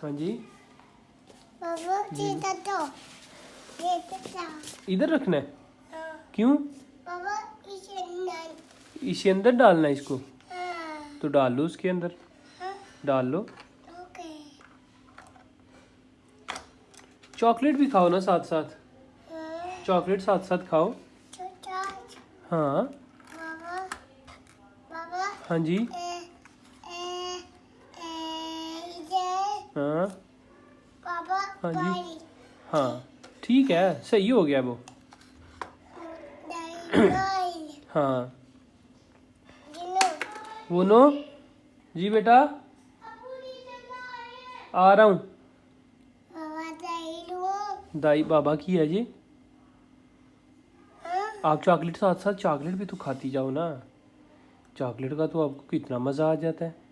हाँ जी, बाबा सीधा तो ये तो इधर रखना है। हाँ क्यों? बाबा इसे नहीं इसे अंदर डालना है इसको? हाँ तो डाल लो उसके अंदर, हाँ डाल लो। ओके चॉकलेट भी खाओ ना साथ साथ, हाँ चॉकलेट साथ साथ खाओ। छोटा हाँ बाबा बाबा हाँ जी, ए इधर हाँ बाबा हाँ जी, बारी हाँ ठीक है, सही हो गया वो। दाई हाँ जिनो वोनो जी बेटा, आ रहा हूँ। बाबा दाई लो दाई बाबा की है जी। हाँ आप चॉकलेट साथ साथ चॉकलेट भी तो खाती जाओ ना, चॉकलेट का तो आपको कितना मज़ा आ जाता है।